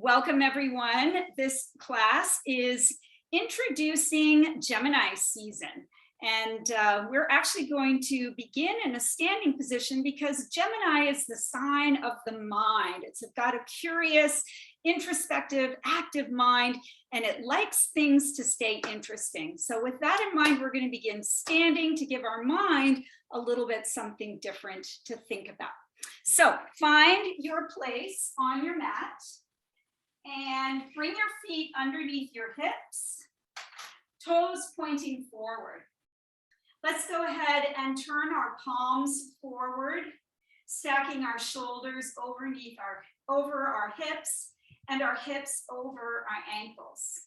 Welcome, everyone. This class is introducing Gemini season. And we're actually going to begin in a standing position because Gemini is the sign of the mind. It's got a curious, introspective, active mind, and it likes things to stay interesting. So with that in mind, we're going to begin standing to give our mind a little bit something different to think about. So find your place on your mat and bring your feet underneath your hips, toes pointing forward. Let's go ahead and turn our palms forward, stacking our shoulders over our hips and our hips over our ankles.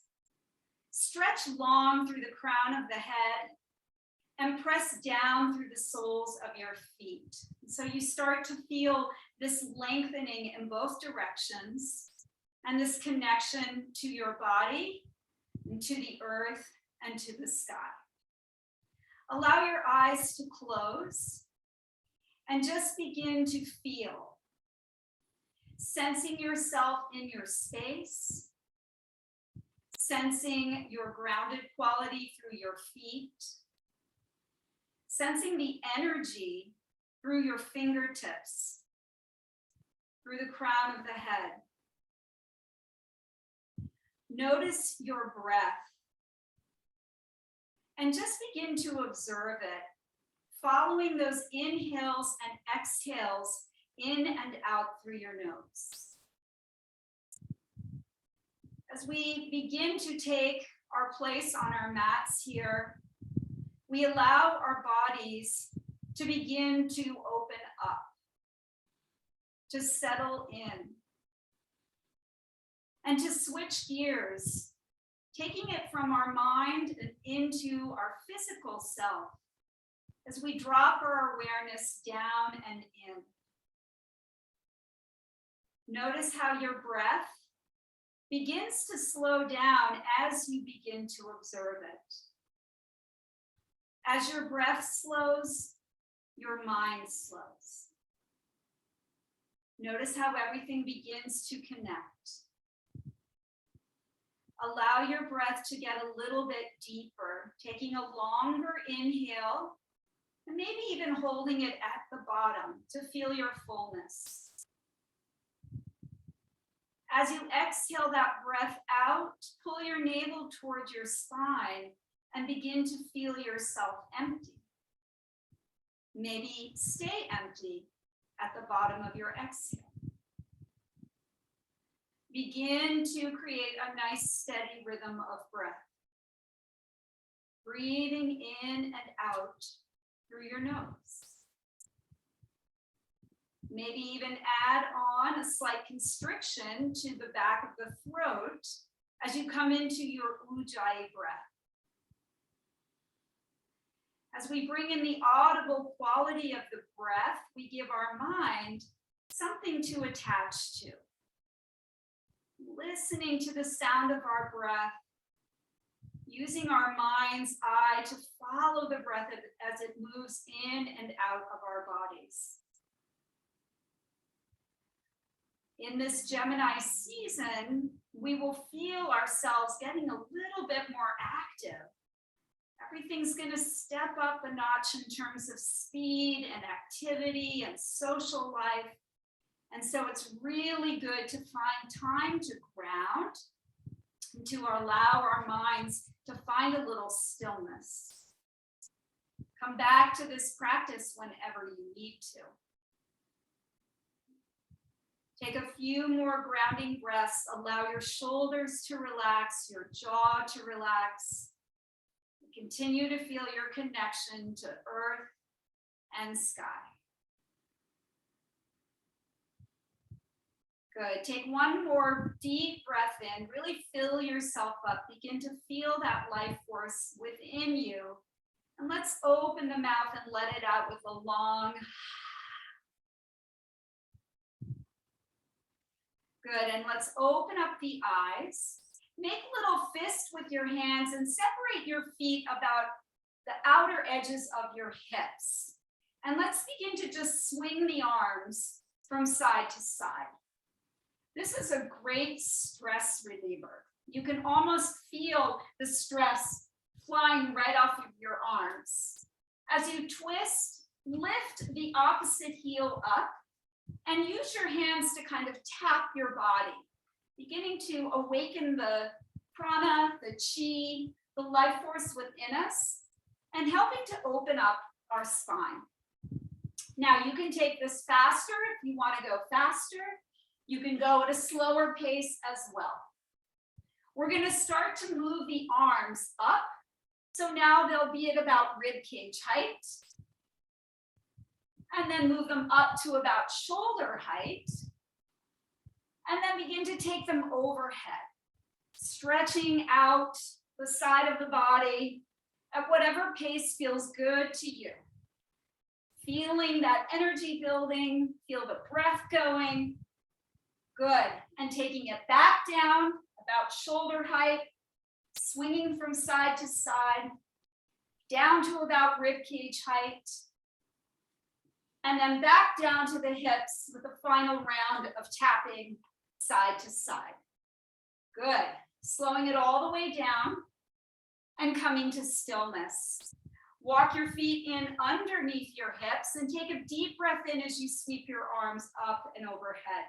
Stretch long through the crown of the head and press down through the soles of your feet. So you start to feel this lengthening in both directions and this connection to your body and to the earth and to the sky. Allow your eyes to close and just begin to feel, sensing yourself in your space, sensing your grounded quality through your feet, sensing the energy through your fingertips, through the crown of the head. Notice your breath. And just begin to observe it, following those inhales and exhales in and out through your nose. As we begin to take our place on our mats here, we allow our bodies to begin to open up, to settle in, and to switch gears, taking it from our mind and into our physical self as we drop our awareness down and in. Notice how your breath begins to slow down as you begin to observe it. As your breath slows, your mind slows. Notice how everything begins to connect. Allow your breath to get a little bit deeper, taking a longer inhale, and maybe even holding it at the bottom to feel your fullness. As you exhale that breath out, pull your navel towards your spine and begin to feel yourself empty. Maybe stay empty at the bottom of your exhale. Begin to create a nice steady rhythm of breath. Breathing in and out through your nose. Maybe even add on a slight constriction to the back of the throat as you come into your Ujjayi breath. As we bring in the audible quality of the breath, we give our mind something to attach to. Listening to the sound of our breath, using our mind's eye to follow the breath as it moves in and out of our bodies. In this Gemini season, we will feel ourselves getting a little bit more active. Everything's going to step up a notch in terms of speed and activity and social life. And so it's really good to find time to ground and to allow our minds to find a little stillness. Come back to this practice whenever you need to. Take a few more grounding breaths. Allow your shoulders to relax, your jaw to relax. Continue to feel your connection to earth and sky. Good. Take one more deep breath in. Really fill yourself up. Begin to feel that life force within you. And let's open the mouth and let it out with a long. Good. And let's open up the eyes. Make a little fist with your hands and separate your feet about the outer edges of your hips. And let's begin to just swing the arms from side to side. This is a great stress reliever. You can almost feel the stress flying right off of your arms. As you twist, lift the opposite heel up and use your hands to kind of tap your body, beginning to awaken the prana, the chi, the life force within us, and helping to open up our spine. Now you can take this faster if you want to go faster. You can go at a slower pace as well. We're going to start to move the arms up. So now they'll be at about rib cage height. And then move them up to about shoulder height. And then begin to take them overhead, stretching out the side of the body at whatever pace feels good to you. Feeling that energy building, feel the breath going. Good. And taking it back down about shoulder height, swinging from side to side, down to about rib cage height, and then back down to the hips with a final round of tapping side to side. Good. Slowing it all the way down and coming to stillness. Walk your feet in underneath your hips and take a deep breath in as you sweep your arms up and overhead.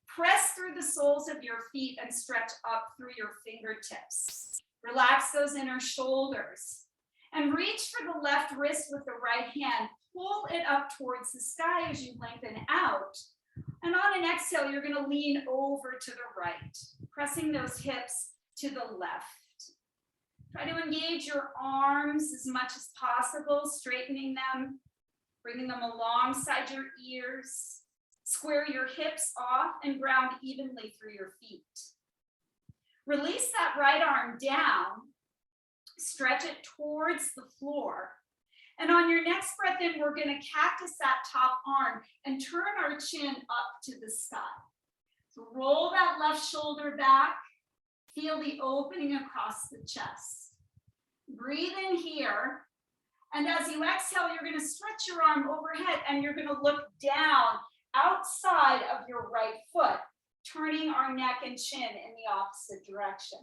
Press through the soles of your feet and stretch up through your fingertips. Relax those inner shoulders and reach for the left wrist with the right hand. Pull it up towards the sky as you lengthen out. And on an exhale, you're going to lean over to the right, pressing those hips to the left. Try to engage your arms as much as possible, straightening them, bringing them alongside your ears. Square your hips off and ground evenly through your feet. Release that right arm down, stretch it towards the floor. And on your next breath in, we're going to cactus that top arm and turn our chin up to the sky. So roll that left shoulder back, feel the opening across the chest. Breathe in here. And as you exhale, you're going to stretch your arm overhead and you're going to look down outside of your right foot, turning our neck and chin in the opposite direction.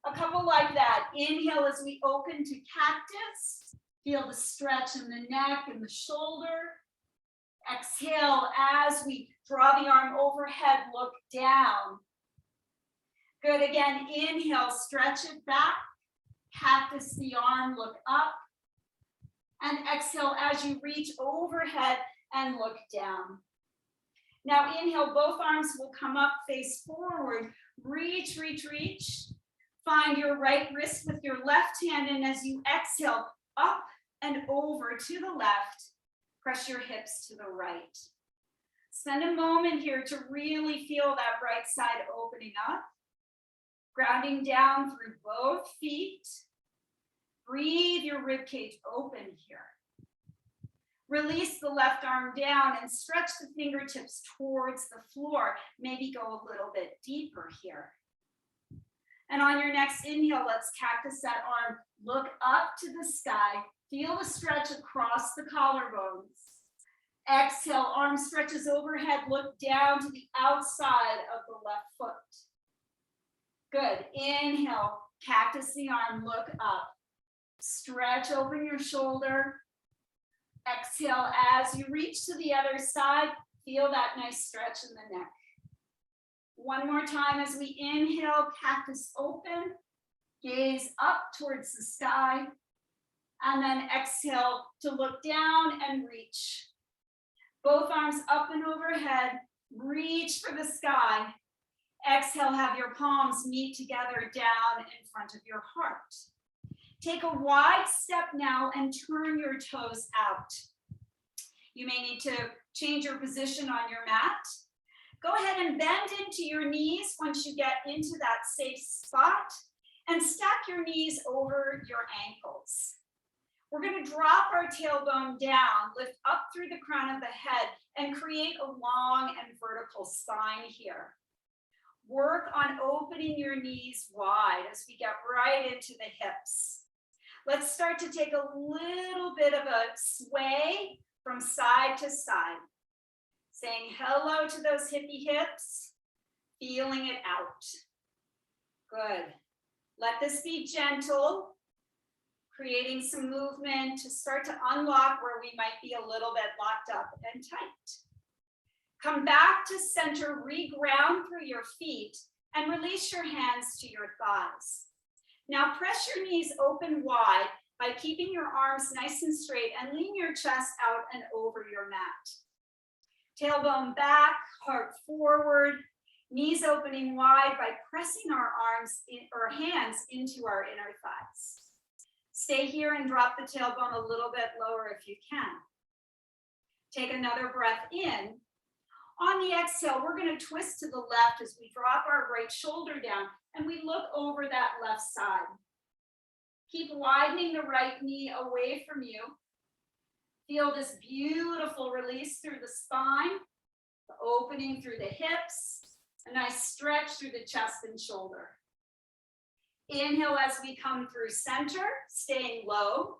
A couple like that. Inhale as we open to cactus. Feel the stretch in the neck and the shoulder. Exhale as we draw the arm overhead, look down. Good, again, inhale, stretch it back. Cactus the arm, look up. And exhale as you reach overhead and look down. Now inhale, both arms will come up, face forward. Reach, reach, reach. Find your right wrist with your left hand, and as you exhale, up and over to the left. Press your hips to the right. Spend a moment here to really feel that right side opening up. Grounding down through both feet. Breathe your rib cage open here. Release the left arm down and stretch the fingertips towards the floor. Maybe go a little bit deeper here. And on your next inhale, let's cactus that arm. Look up to the sky. Feel the stretch across the collarbones. Exhale, arm stretches overhead. Look down to the outside of the left foot. Good. Inhale, cactus the arm, look up. Stretch open your shoulder. Exhale as you reach to the other side. Feel that nice stretch in the neck. One more time as we inhale, cactus open. Gaze up towards the sky. And then exhale to look down and reach. Both arms up and overhead. Reach for the sky. Exhale, have your palms meet together down in front of your heart. Take a wide step now and turn your toes out. You may need to change your position on your mat. Go ahead and bend into your knees once you get into that safe spot and stack your knees over your ankles. We're going to drop our tailbone down, lift up through the crown of the head, and create a long and vertical spine here. Work on opening your knees wide as we get right into the hips. Let's start to take a little bit of a sway from side to side. Saying hello to those hippie hips. feeling it out. Good. Let this be gentle, creating some movement to start to unlock where we might be a little bit locked up and tight. Come back to center, reground through your feet, and release your hands to your thighs. Now press your knees open wide by keeping your arms nice and straight and lean your chest out and over your mat. Tailbone back, heart forward, knees opening wide by pressing our hands into our inner thighs. Stay here and drop the tailbone a little bit lower if you can. Take another breath in. On the exhale, we're going to twist to the left as we drop our right shoulder down and we look over that left side. Keep widening the right knee away from you. Feel this beautiful release through the spine, the opening through the hips, a nice stretch through the chest and shoulder. Inhale as we come through center, staying low.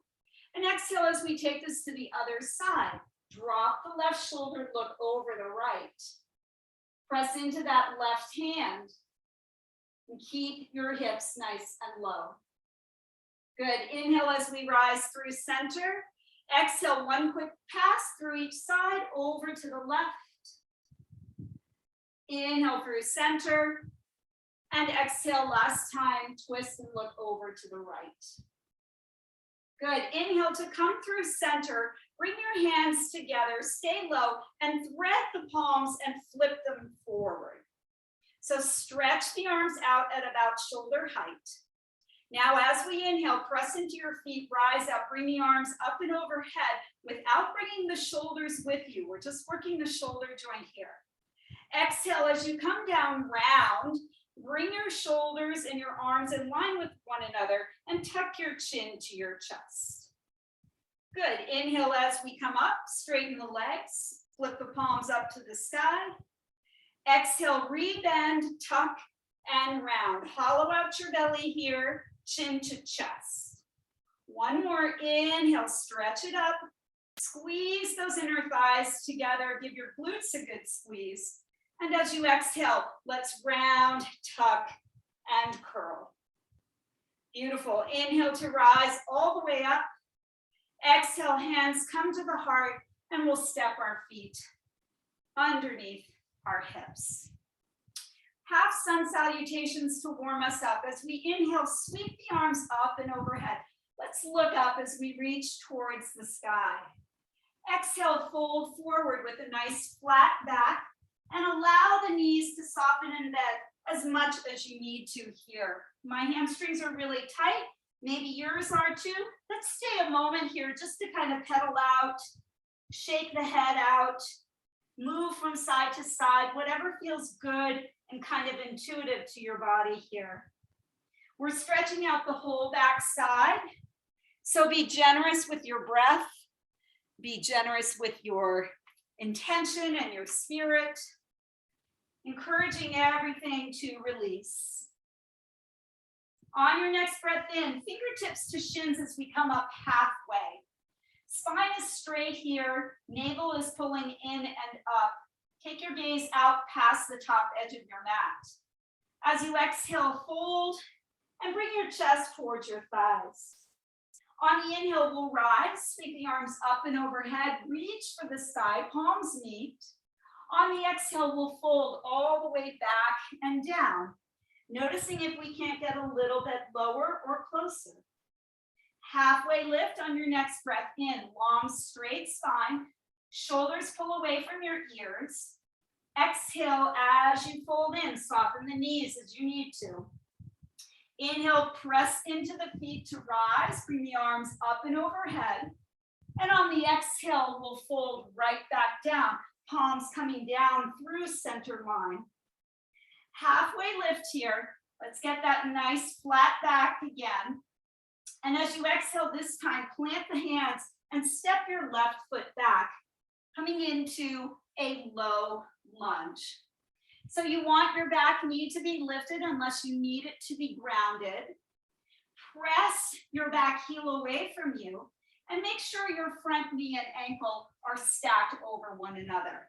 And exhale as we take this to the other side. Drop the left shoulder, look over the right. Press into that left hand. And keep your hips nice and low. Good. Inhale as we rise through center. Exhale, one quick pass through each side, over to the left. Inhale through center. And exhale, last time, twist and look over to the right. Good. Inhale to come through center. Bring your hands together, stay low, and thread the palms and flip them forward. So stretch the arms out at about shoulder height. Now, as we inhale, press into your feet, rise up, bring the arms up and overhead without bringing the shoulders with you. We're just working the shoulder joint here. Exhale, as you come down round, bring your shoulders and your arms in line with one another and tuck your chin to your chest. Good. Inhale as we come up, straighten the legs, flip the palms up to the sky. Exhale, rebend, tuck, and round. Hollow out your belly here, chin to chest. One more inhale, stretch it up. Squeeze those inner thighs together. Give your glutes a good squeeze. And as you exhale, let's round, tuck, and curl. Beautiful. Inhale to rise all the way up. Exhale, hands come to the heart, and we'll step our feet underneath our hips. Half sun salutations to warm us up. As we inhale, sweep the arms up and overhead. Let's look up as we reach towards the sky. Exhale, fold forward with a nice flat back and allow the knees to soften in bed as much as you need to here. My hamstrings are really tight. Maybe yours are too. Let's stay a moment here just to kind of pedal out, shake the head out, move from side to side, whatever feels good and kind of intuitive to your body here. We're stretching out the whole back side. So be generous with your breath. Be generous with your intention and your spirit. Encouraging everything to release. On your next breath in, fingertips to shins as we come up halfway. Spine is straight here, navel is pulling in and up. Take your gaze out past the top edge of your mat. As you exhale, fold and bring your chest towards your thighs. On the inhale, we'll rise, sweep the arms up and overhead, reach for the sky, palms meet. On the exhale, we'll fold all the way back and down, noticing if we can't get a little bit lower or closer. Halfway lift on your next breath in, long straight spine, shoulders pull away from your ears. Exhale as you fold in, soften the knees as you need to. Inhale, press into the feet to rise, bring the arms up and overhead. And on the exhale, we'll fold right back down, palms coming down through center line. Halfway lift here. Let's get that nice flat back again. And as you exhale this time, plant the hands and step your left foot back, coming into a low lunge. So you want your back knee to be lifted unless you need it to be grounded. Press your back heel away from you and make sure your front knee and ankle are stacked over one another.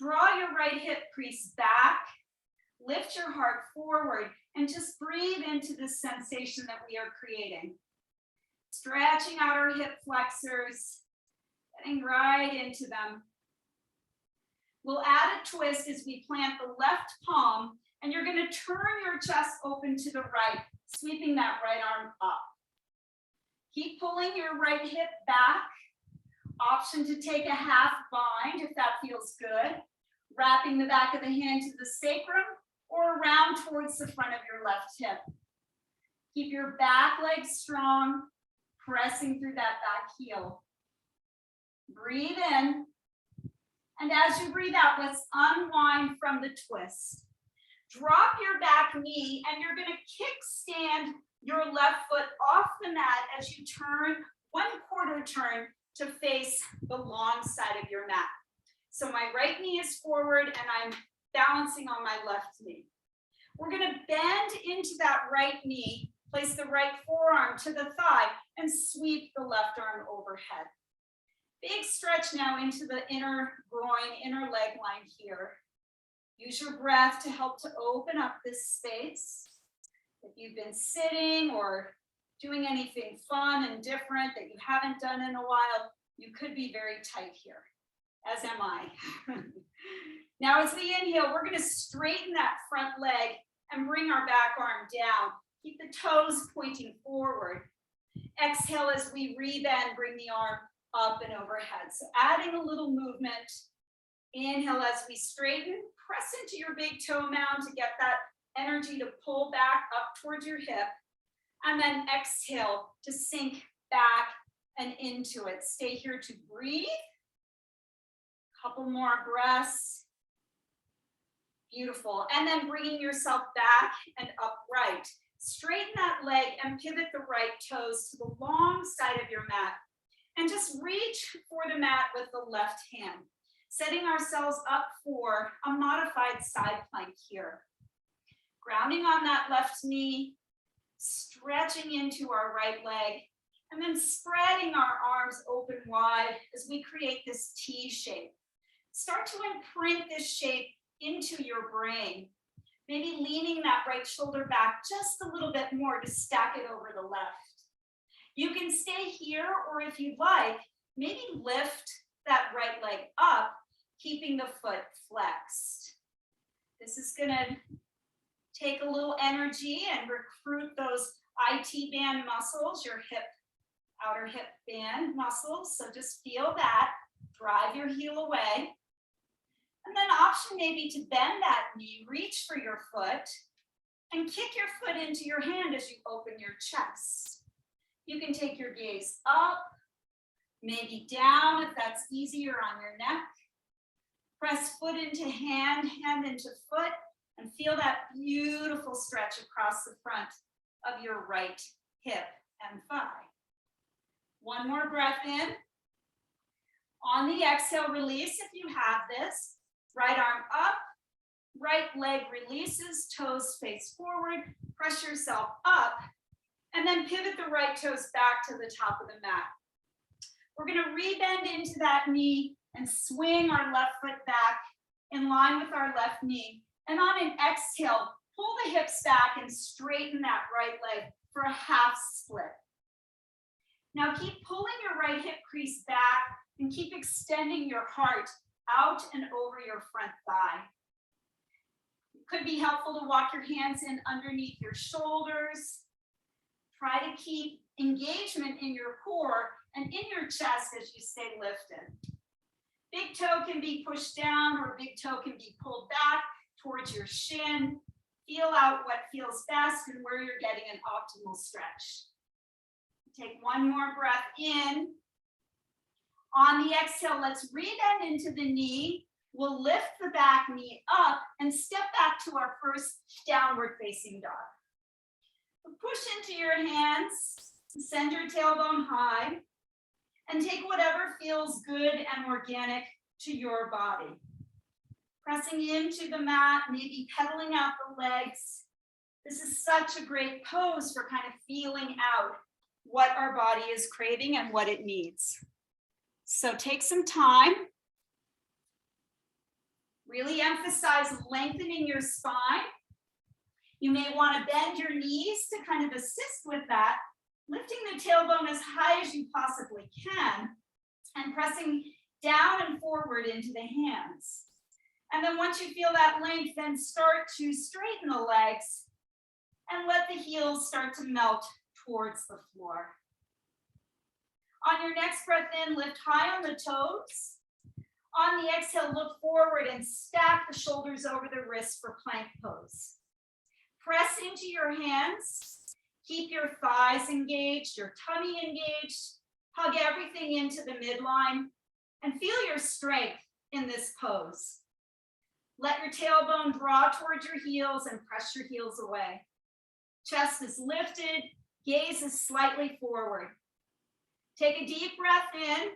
Draw your right hip crease back Lift your heart forward and just breathe into this sensation that we are creating. Stretching out our hip flexors, getting right into them. We'll add a twist as we plant the left palm, and you're going to turn your chest open to the right, sweeping that right arm up. Keep pulling your right hip back. Option to take a half bind if that feels good. Wrapping the back of the hand to the sacrum or around towards the front of your left hip. Keep your back leg strong, pressing through that back heel. Breathe in. And as you breathe out, let's unwind from the twist. Drop your back knee and you're going to kickstand your left foot off the mat as you turn 1/4 turn to face the long side of your mat. So my right knee is forward and I'm balancing on my left knee. We're going to bend into that right knee, place the right forearm to the thigh and sweep the left arm overhead. Big stretch now into the inner groin, inner leg line here. Use your breath to help to open up this space. If you've been sitting or doing anything fun and different that you haven't done in a while, you could be very tight here, as am I. Now as we inhale, we're going to straighten that front leg and bring our back arm down. Keep the toes pointing forward. Exhale as we rebend, bring the arm up and overhead. So adding a little movement. Inhale as we straighten, press into your big toe mound to get that energy to pull back up towards your hip. And then exhale to sink back and into it. Stay here to breathe. Couple more breaths. Beautiful. And then bringing yourself back and upright. Straighten that leg and pivot the right toes to the long side of your mat. And just reach for the mat with the left hand. Setting ourselves up for a modified side plank here. Grounding on that left knee, stretching into our right leg, and then spreading our arms open wide as we create this T shape. Start to imprint this shape into your brain. Maybe leaning that right shoulder back just a little bit more to stack it over the left. You can stay here, or if you'd like, maybe lift that right leg up, keeping the foot flexed. This is going to take a little energy and recruit those IT band muscles, your hip, outer hip band muscles. So just feel that, drive your heel away. And then option maybe to bend that knee, reach for your foot, and kick your foot into your hand as you open your chest. You can take your gaze up, maybe down if that's easier on your neck. Press foot into hand, hand into foot, and feel that beautiful stretch across the front of your right hip and thigh. One more breath in. On the exhale, release if you have this. Right arm up, right leg releases, toes face forward, press yourself up, and then pivot the right toes back to the top of the mat. We're going to rebend into that knee and swing our left foot back in line with our left knee. And on an exhale, pull the hips back and straighten that right leg for a half split. Now keep pulling your right hip crease back and keep extending your heart out and over your front thigh. It could be helpful to walk your hands in underneath your shoulders. Try to keep engagement in your core and in your chest as you stay lifted. Big toe can be pushed down or big toe can be pulled back towards your shin. Feel out what feels best and where you're getting an optimal stretch. Take one more breath in. On the exhale, let's rebend into the knee. We'll lift the back knee up and step back to our first downward facing dog. Push into your hands, send your tailbone high, and take whatever feels good and organic to your body. Pressing into the mat, maybe pedaling out the legs. This is such a great pose for kind of feeling out what our body is craving and what it needs. So take some time. Really emphasize lengthening your spine You may want to bend your knees to kind of assist with that, lifting the tailbone as high as you possibly can and pressing down and forward into the hands. And then once you feel that length, then start to straighten the legs and let the heels start to melt towards the floor. On your next breath in, lift high on the toes. On the exhale, look forward and stack the shoulders over the wrists for plank pose. Press into your hands. Keep your thighs engaged, your tummy engaged. Hug everything into the midline and feel your strength in this pose. Let your tailbone draw towards your heels and press your heels away. Chest is lifted, gaze is slightly forward. Take a deep breath in.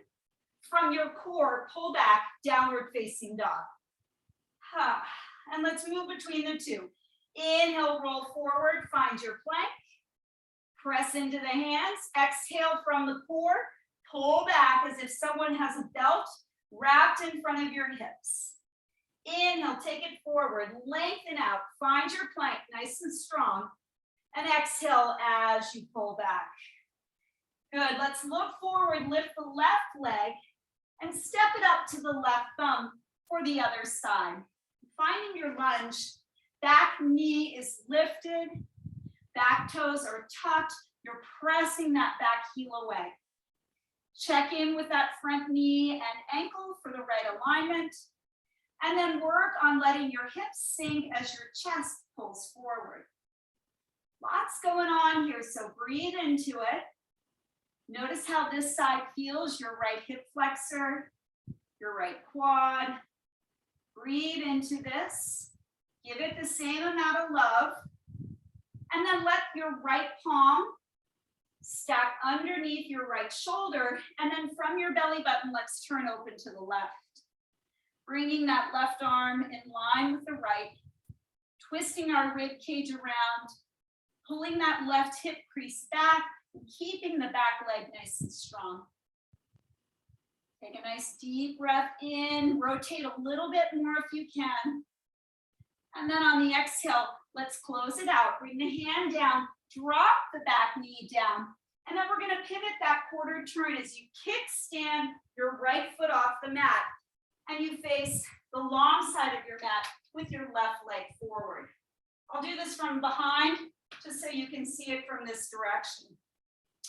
From your core, pull back, downward facing dog. And let's move between the two. Inhale, roll forward, find your plank. Press into the hands. Exhale from the core, pull back as if someone has a belt wrapped in front of your hips. Inhale, take it forward, lengthen out, find your plank nice and strong, and exhale as you pull back. Good, let's look forward, lift the left leg, and step it up to the left thumb for the other side. Finding your lunge, back knee is lifted, back toes are tucked, you're pressing that back heel away. Check in with that front knee and ankle for the right alignment, and then work on letting your hips sink as your chest pulls forward. Lots going on here, so breathe into it. Notice how this side feels, your right hip flexor, your right quad. Breathe into this. Give it the same amount of love. And then let your right palm stack underneath your right shoulder. And then from your belly button, let's turn open to the left. Bringing that left arm in line with the right. Twisting our rib cage around. Pulling that left hip crease back. Keeping the back leg nice and strong. Take a nice deep breath in, rotate a little bit more if you can. And then on the exhale, let's close it out. Bring the hand down, drop the back knee down, and then we're gonna pivot that quarter turn as you kickstand your right foot off the mat and you face the long side of your mat with your left leg forward. I'll do this from behind just so you can see it from this direction.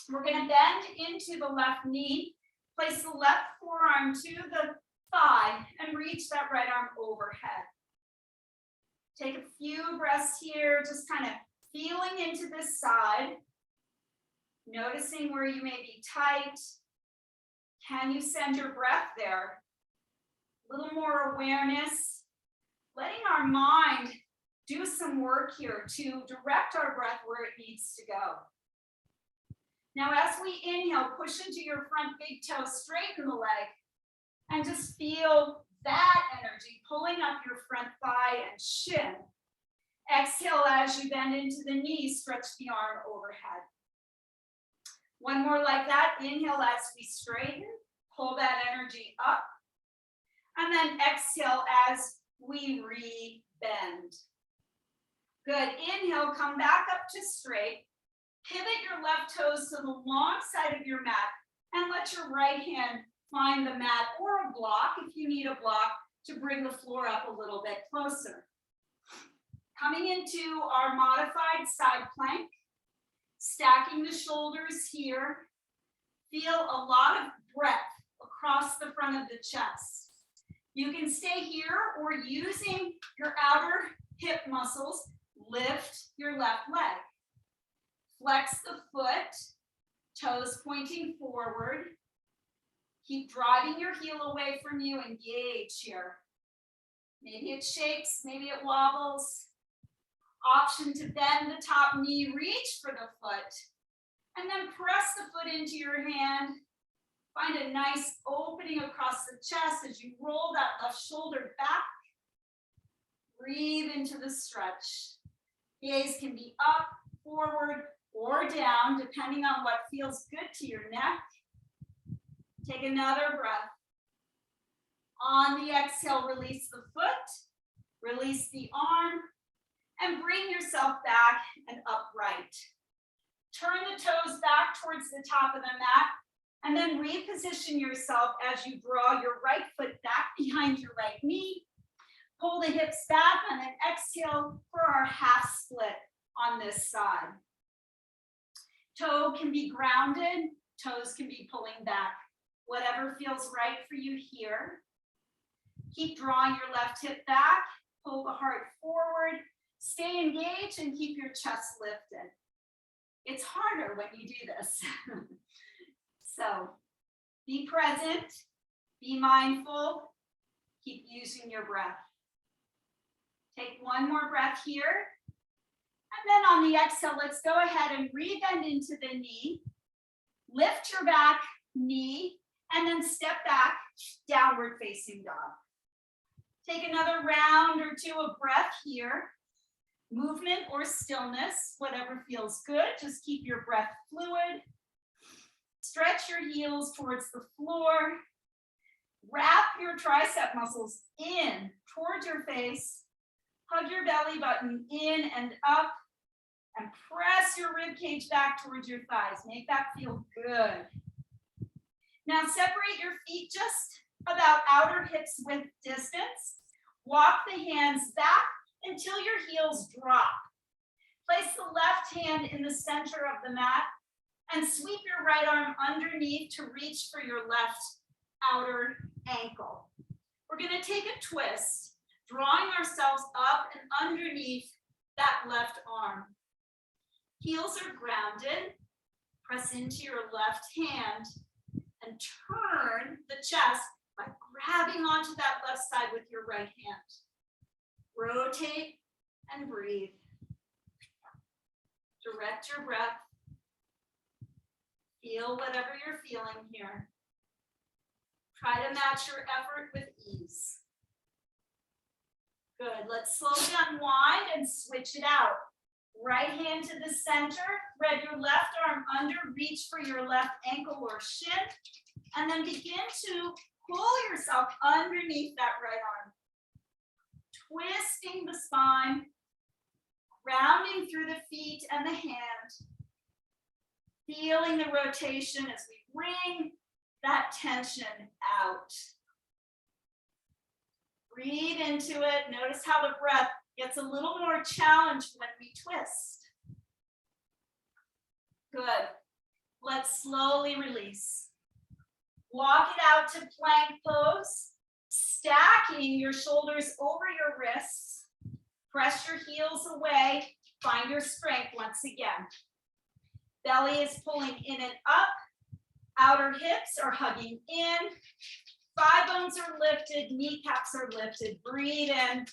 We're going to bend into the left knee, place the left forearm to the thigh, and reach that right arm overhead. Take a few breaths here, just kind of feeling into this side, noticing where you may be tight. Can you send your breath there? A little more awareness, letting our mind do some work here to direct our breath where it needs to go. Now, as we inhale, push into your front big toe, straighten the leg, and just feel that energy pulling up your front thigh and shin. Exhale as you bend into the knee, stretch the arm overhead. One more like that. Inhale as we straighten, pull that energy up. And then exhale as we re-bend. Good. Inhale, come back up to straight. Pivot your left toes to the long side of your mat and let your right hand find the mat or a block if you need a block to bring the floor up a little bit closer. Coming into our modified side plank, stacking the shoulders here. Feel a lot of breath across the front of the chest. You can stay here or using your outer hip muscles, lift your left leg. Flex the foot, toes pointing forward. Keep driving your heel away from you, engage here. Maybe it shakes, maybe it wobbles. Option to bend the top knee, reach for the foot, and then press the foot into your hand. Find a nice opening across the chest as you roll that left shoulder back. Breathe into the stretch. Gaze can be up, forward, or down, depending on what feels good to your neck. Take another breath. On the exhale, release the foot, release the arm, and bring yourself back and upright. Turn the toes back towards the top of the mat, and then reposition yourself as you draw your right foot back behind your right knee. Pull the hips back and then exhale for our half split on this side. Toe can be grounded, toes can be pulling back. Whatever feels right for you here. Keep drawing your left hip back, pull the heart forward, stay engaged and keep your chest lifted. It's harder when you do this. So be present, be mindful, keep using your breath. Take one more breath here. And then on the exhale, let's go ahead and rebend into the knee. Lift your back knee and then step back, downward facing dog. Take another round or two of breath here. Movement or stillness, whatever feels good. Just keep your breath fluid. Stretch your heels towards the floor. Wrap your tricep muscles in towards your face. Hug your belly button in and up. And press your rib cage back towards your thighs. Make that feel good. Now separate your feet just about outer hips width distance. Walk the hands back until your heels drop. Place the left hand in the center of the mat and sweep your right arm underneath to reach for your left outer ankle. We're going to take a twist, drawing ourselves up and underneath that left arm. Heels are grounded. Press into your left hand and turn the chest by grabbing onto that left side with your right hand. Rotate and breathe. Direct your breath. Feel whatever you're feeling here. Try to match your effort with ease. Good. Let's slowly unwind and switch it out. Right hand to the center. Thread your left arm under. Reach for your left ankle or shin. And then begin to pull yourself underneath that right arm. Twisting the spine, rounding through the feet and the hand, feeling the rotation as we bring that tension out. Breathe into it. Notice how the breath gets a little more challenged when we twist. Good. Let's slowly release. Walk it out to plank pose. Stacking your shoulders over your wrists. Press your heels away. Find your strength once again. Belly is pulling in and up. Outer hips are hugging in. Thigh bones are lifted. Kneecaps are lifted. Breathe in.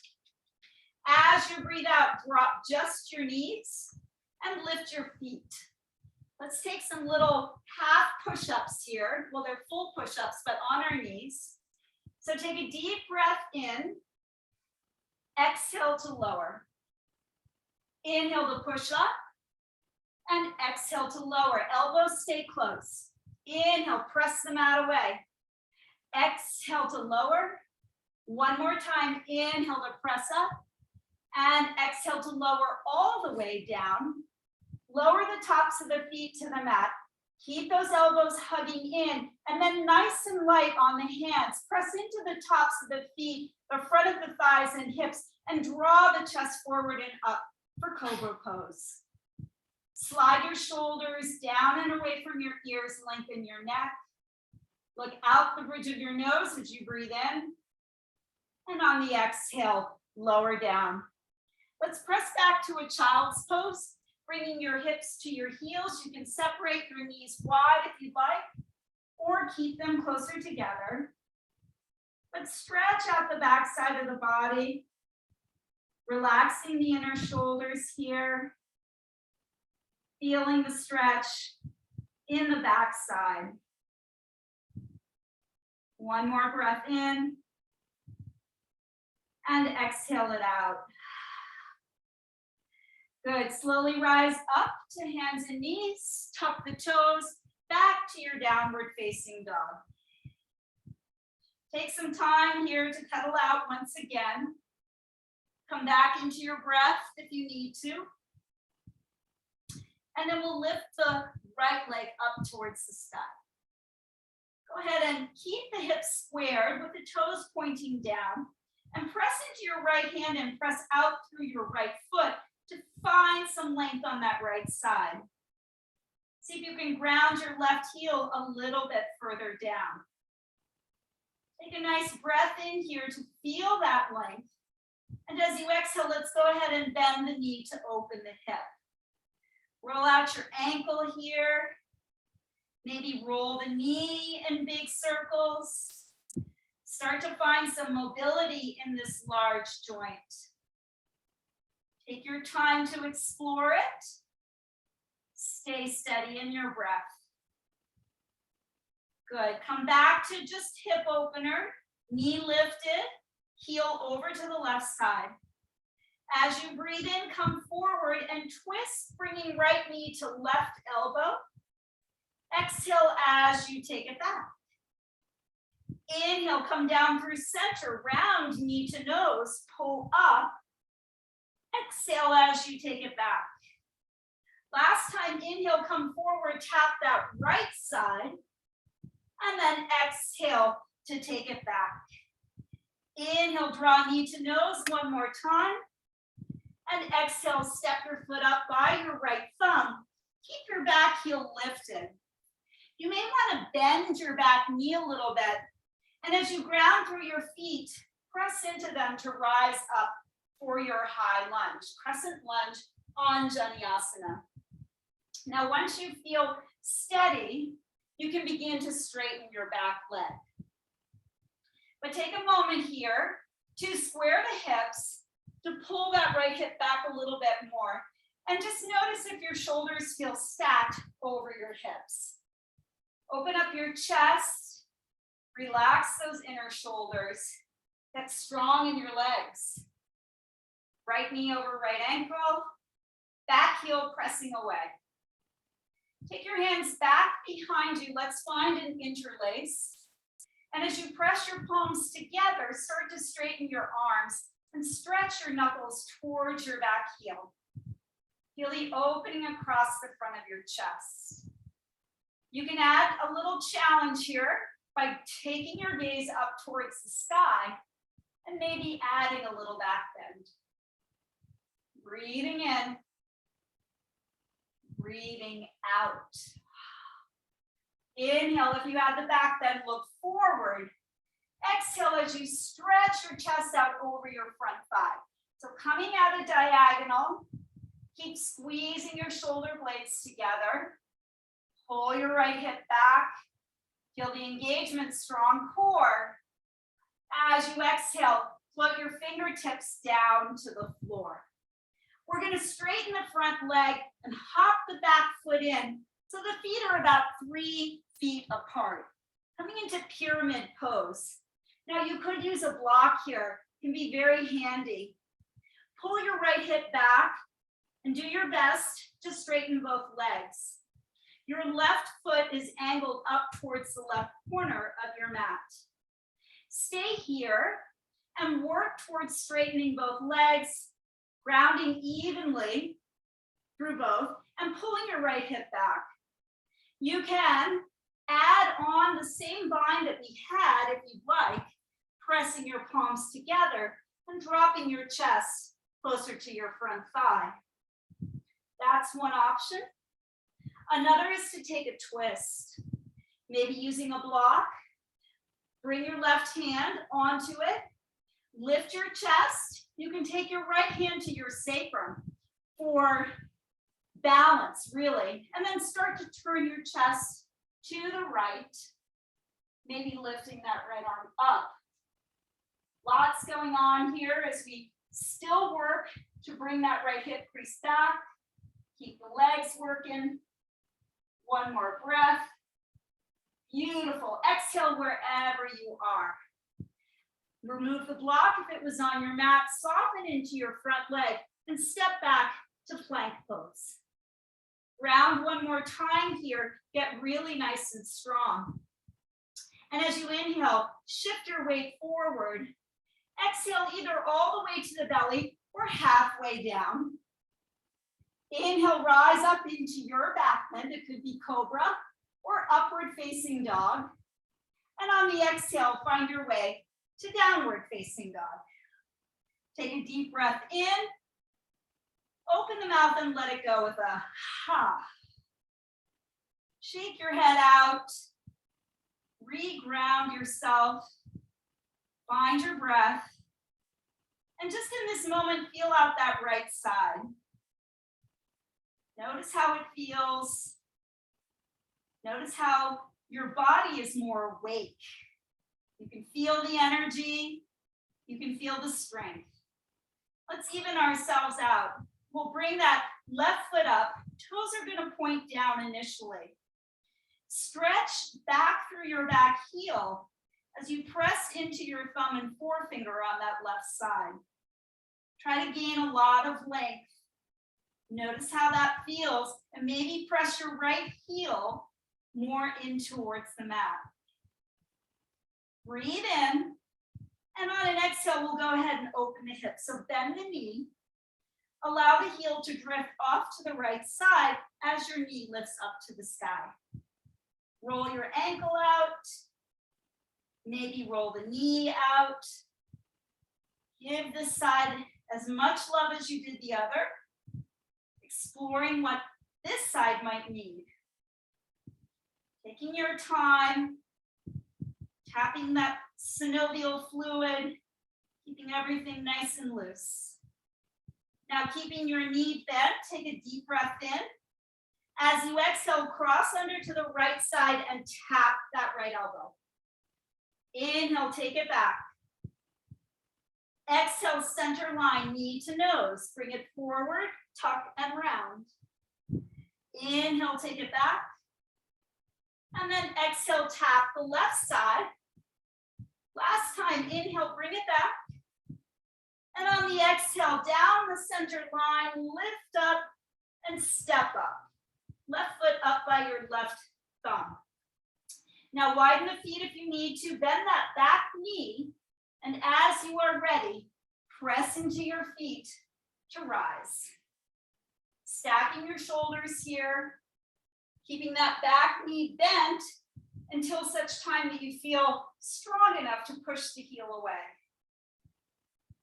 As you breathe out, drop just your knees and lift your feet. Let's take some little half push-ups here. Well, they're full push-ups, but on our knees. So take a deep breath in, exhale to lower. Inhale to push up, and exhale to lower. Elbows stay close. Inhale, press the mat away. Exhale to lower. One more time, inhale to press up, and exhale to lower all the way down. Lower the tops of the feet to the mat. Keep those elbows hugging in, and then nice and light on the hands. Press into the tops of the feet, the front of the thighs and hips, and draw the chest forward and up for Cobra Pose. Slide your shoulders down and away from your ears, lengthen your neck. Look out the bridge of your nose as you breathe in. And on the exhale, lower down. Let's press back to a child's pose. Bringing your hips to your heels. You can separate your knees wide if you'd like, or keep them closer together. But stretch out the back side of the body, relaxing the inner shoulders here, feeling the stretch in the back side. One more breath in, and exhale it out. Good. Slowly rise up to hands and knees. Tuck the toes back to your downward facing dog. Take some time here to pedal out once again. Come back into your breath if you need to. And then we'll lift the right leg up towards the sky. Go ahead and keep the hips squared with the toes pointing down, and press into your right hand and press out through your right foot to find some length on that right side. See if you can ground your left heel a little bit further down. Take a nice breath in here to feel that length. And as you exhale, let's go ahead and bend the knee to open the hip. Roll out your ankle here. Maybe roll the knee in big circles. Start to find some mobility in this large joint. Take your time to explore it. Stay steady in your breath. Good. Come back to just hip opener, knee lifted, heel over to the left side. As you breathe in, come forward and twist, bringing right knee to left elbow. Exhale as you take it back. Inhale, come down through center, round knee to nose, pull up. Exhale as you take it back. Last time, inhale, come forward, tap that right side, and then exhale to take it back. Inhale, draw knee to nose one more time, and exhale, step your foot up by your right thumb. Keep your back heel lifted. You may want to bend your back knee a little bit, and as you ground through your feet, press into them to rise up for your high lunge, crescent lunge on Janiasana. Now, once you feel steady, you can begin to straighten your back leg. But take a moment here to square the hips, to pull that right hip back a little bit more, and just notice if your shoulders feel stacked over your hips. Open up your chest, relax those inner shoulders, get strong in your legs. Right knee over right ankle, back heel pressing away. Take your hands back behind you. Let's find an interlace. And as you press your palms together, start to straighten your arms and stretch your knuckles towards your back heel. Feel the opening across the front of your chest. You can add a little challenge here by taking your gaze up towards the sky and maybe adding a little back bend. Breathing in, breathing out. Inhale, if you add the back bend, look forward. Exhale as you stretch your chest out over your front thigh. So coming at a diagonal, keep squeezing your shoulder blades together. Pull your right hip back. Feel the engagement, strong core. As you exhale, float your fingertips down to the floor. We're going to straighten the front leg and hop the back foot in so the feet are about 3 feet apart. Coming into pyramid pose. Now you could use a block here. It can be very handy. Pull your right hip back and do your best to straighten both legs. Your left foot is angled up towards the left corner of your mat. Stay here and work towards straightening both legs, grounding evenly through both, and pulling your right hip back. You can add on the same bind that we had if you'd like, pressing your palms together and dropping your chest closer to your front thigh. That's one option. Another is to take a twist, maybe using a block. Bring your left hand onto it, lift your chest. You can take your right hand to your sacrum for balance, really, and then start to turn your chest to the right, maybe lifting that right arm up. Lots going on here as we still work to bring that right hip crease back. Keep the legs working. One more breath. Beautiful. Exhale wherever you are. Remove the block if it was on your mat. Soften into your front leg and step back to plank pose. Round one more time here. Get really nice and strong. And as you inhale, shift your weight forward. Exhale either all the way to the belly or halfway down. Inhale, rise up into your back bend. It could be cobra or upward facing dog. And on the exhale, find your way to downward facing dog. Take a deep breath in. Open the mouth and let it go with a ha. Shake your head out. Reground yourself. Find your breath. And just in this moment, feel out that right side. Notice how it feels. Notice how your body is more awake. You can feel the energy. You can feel the strength. Let's even ourselves out. We'll bring that left foot up. Toes are going to point down initially. Stretch back through your back heel as you press into your thumb and forefinger on that left side. Try to gain a lot of length. Notice how that feels, and maybe press your right heel more in towards the mat. Breathe in, and on an exhale, we'll go ahead and open the hips. So bend the knee. Allow the heel to drift off to the right side as your knee lifts up to the sky. Roll your ankle out. Maybe roll the knee out. Give this side as much love as you did the other. Exploring what this side might need. Taking your time, tapping that synovial fluid, keeping everything nice and loose. Now keeping your knee bent, take a deep breath in. As you exhale, cross under to the right side and tap that right elbow. Inhale, take it back. Exhale, center line, knee to nose. Bring it forward, tuck and round. Inhale, take it back. And then exhale, tap the left side. Last time, inhale, bring it back. And on the exhale, down the center line, lift up and step up. Left foot up by your left thumb. Now widen the feet if you need to. Bend that back knee. And as you are ready, press into your feet to rise. Stacking your shoulders here. Keeping that back knee bent until such time that you feel strong enough to push the heel away.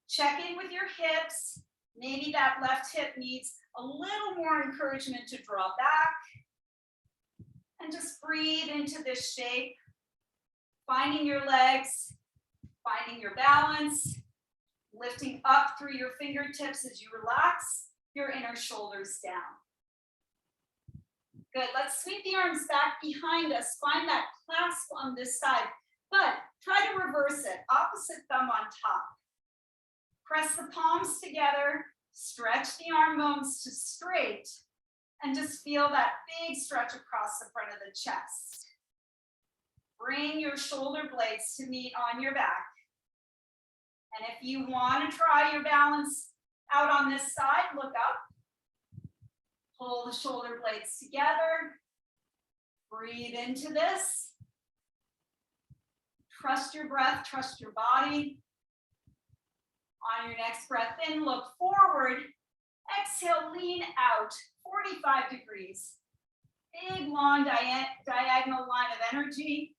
Check in with your hips. Maybe that left hip needs a little more encouragement to draw back. And just breathe into this shape. Finding your legs, finding your balance, lifting up through your fingertips as you relax your inner shoulders down. Good, let's sweep the arms back behind us. Find that clasp on this side, but try to reverse it. Opposite thumb on top. Press the palms together, stretch the arm bones to straight, and just feel that big stretch across the front of the chest. Bring your shoulder blades to meet on your back. And if you want to try your balance out on this side, look up. Pull the shoulder blades together. Breathe into this. Trust your breath, trust your body. On your next breath in, look forward. Exhale, lean out, 45 degrees. Big, long diagonal line of energy.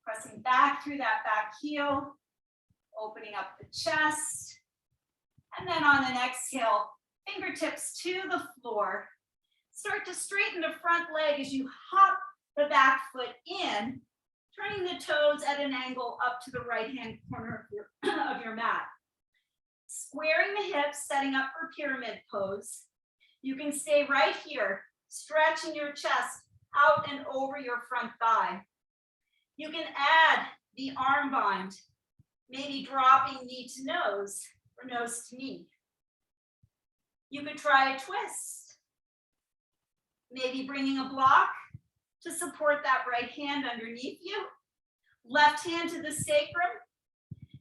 Pressing back through that back heel. Opening up the chest. And then on an exhale, fingertips to the floor. Start to straighten the front leg as you hop the back foot in, turning the toes at an angle up to the right-hand corner of your mat. Squaring the hips, setting up for pyramid pose. You can stay right here, stretching your chest out and over your front thigh. You can add the arm bind, maybe dropping knee to nose or nose to knee. You could try a twist. Maybe bringing a block to support that right hand underneath you. Left hand to the sacrum.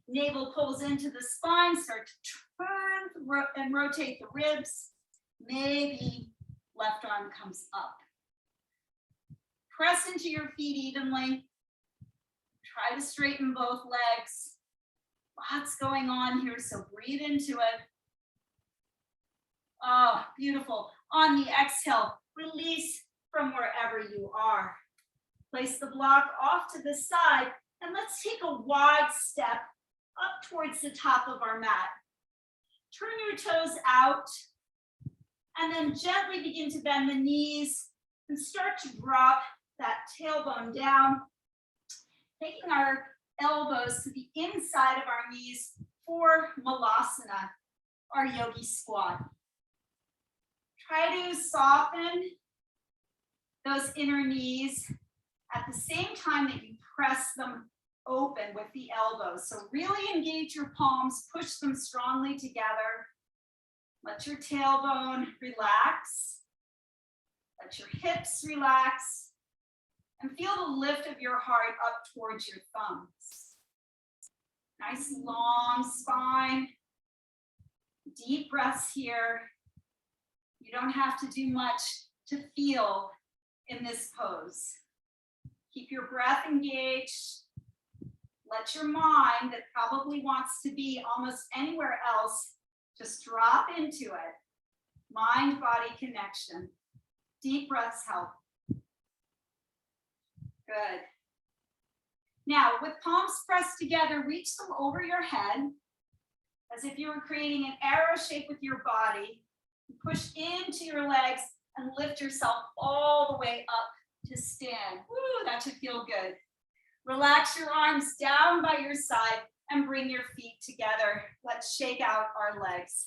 Navel pulls into the spine. Start to turn and rotate the ribs. Maybe left arm comes up. Press into your feet evenly. Try to straighten both legs. Lots going on here, so breathe into it. beautiful. On the exhale, release from wherever you are. Place the block off to the side, and let's take a wide step up towards the top of our mat. Turn your toes out, and then gently begin to bend the knees and start to drop that tailbone down, taking our elbows to the inside of our knees for Malasana, our yogi squat. Try to soften those inner knees at the same time that you press them open with the elbows. So really engage your palms, push them strongly together. Let your tailbone relax. Let your hips relax. And feel the lift of your heart up towards your thumbs. Nice long spine. Deep breaths here. You don't have to do much to feel in this pose. Keep your breath engaged. Let your mind that probably wants to be almost anywhere else just drop into it. Mind-body connection. Deep breaths help. Good. Now, with palms pressed together, reach them over your head as if you were creating an arrow shape with your body. Push into your legs and lift yourself all the way up to stand. Woo, that should feel good. Relax your arms down by your side and bring your feet together. Let's shake out our legs.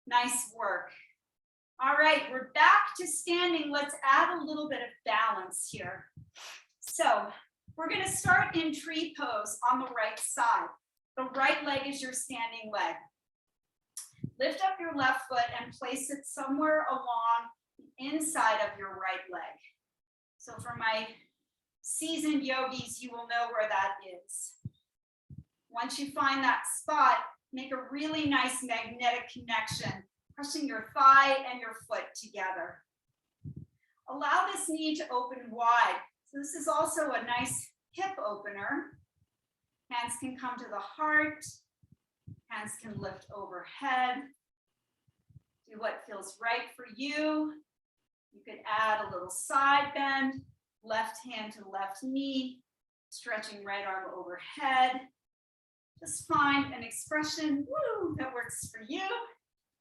Nice work. All right, we're back to standing. Let's add a little bit of balance here. So we're going to start in tree pose on the right side. The right leg is your standing leg. Lift up your left foot and place it somewhere along the inside of your right leg. So for my seasoned yogis, you will know where that is. Once you find that spot, make a really nice magnetic connection, pressing your thigh and your foot together. Allow this knee to open wide. So this is also a nice hip opener. Hands can come to the heart. Hands can lift overhead. Do what feels right for you. You could add a little side bend, left hand to left knee, stretching right arm overhead. Just find an expression, woo, that works for you,